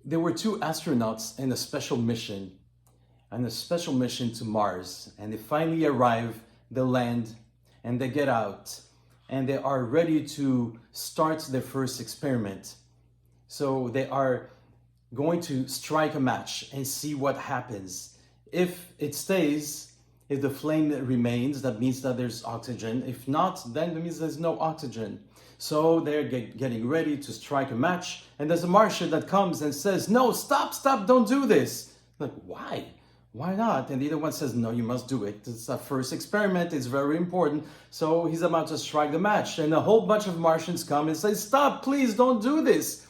there were two astronauts in a special mission, to Mars, and they finally arrive, they land, and they get out, and they are ready to start their first experiment. So they are going to strike a match and see what happens. If it stays, if the flame remains, that means that there's oxygen. If not, then it means there's no oxygen. So they're getting ready to strike a match, and there's a Martian that comes and says, "No, stop, don't do this." Like, why? Why not? And the other one says, "No, you must do it. It's a first experiment, it's very important." So he's about to strike the match, and a whole bunch of Martians come and say, "Stop, please, don't do this."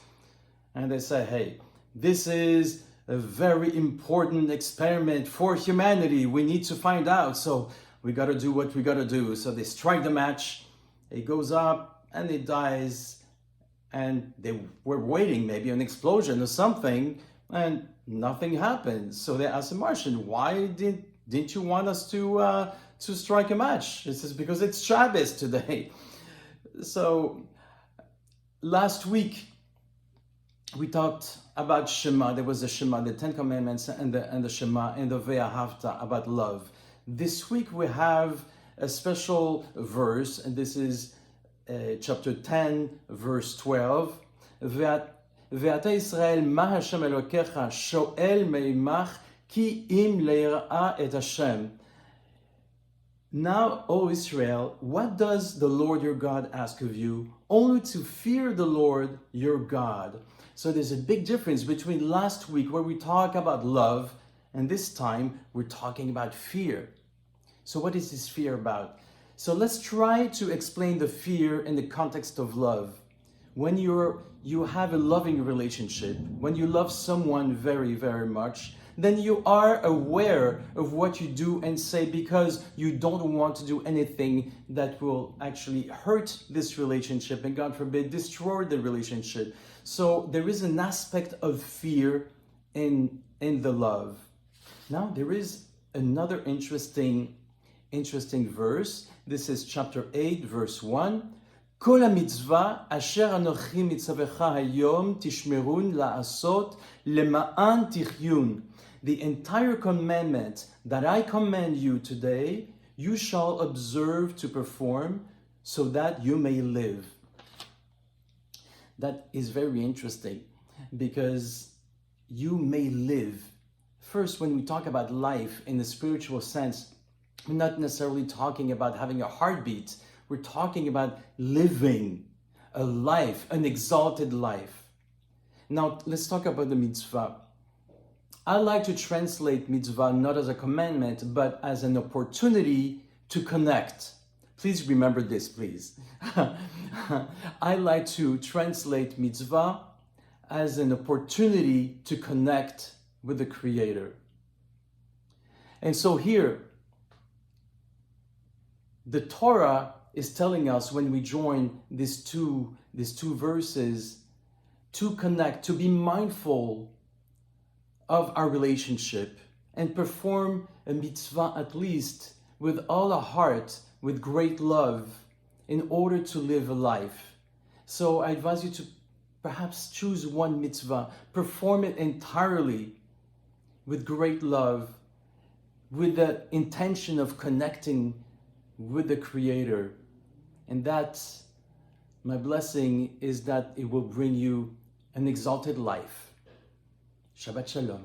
And they say, "Hey, this is a very important experiment for humanity. We need to find out, so we got to do what we got to do." So they strike the match, it goes up, and it dies, and they were waiting maybe an explosion or something, and nothing happens. So they asked the Martian, "Why didn't you want us to strike a match?" It says, "Because it's Shabbos today." So last week we talked about Shema. There was a Shema, the Ten Commandments, and the Shema, and the Ve'ahavta, about love. This week we have a special verse, and this is chapter 10, verse 12. ואתה ישראל, מה השם אלוקיך שואל מעמך כי אם ליראה את השם. Now, O Israel, what does the Lord your God ask of you? Only to fear the Lord your God. So there's a big difference between last week where we talk about love, and this time we're talking about fear. So what is this fear about? So let's try to explain the fear in the context of love. When you have a loving relationship, when you love someone very, very much, then you are aware of what you do and say because you don't want to do anything that will actually hurt this relationship and, God forbid, destroy the relationship. So there is an aspect of fear in the love. Now there is another interesting verse. This is chapter 8, verse 1. כל המצווה אשר אנוכי מצווך היום תשמרון לעשות למען תחיון. The entire commandment that I command you today, you shall observe to perform so that you may live. That is very interesting because you may live. First, when we talk about life in the spiritual sense, we're not necessarily talking about having a heartbeat. We're talking about living a life, an exalted life. Now, let's talk about the mitzvah. I like to translate mitzvah not as a commandment, but as an opportunity to connect. Please remember this, please. I like to translate mitzvah as an opportunity to connect with the Creator. And so here, the Torah is telling us when we join these two verses to connect, to be mindful of our relationship and perform a mitzvah at least with all our heart, with great love, in order to live a life. So I advise you to perhaps choose one mitzvah, perform it entirely with great love, with the intention of connecting with the Creator. And that, my blessing is that it will bring you an exalted life. Shabbat Shalom.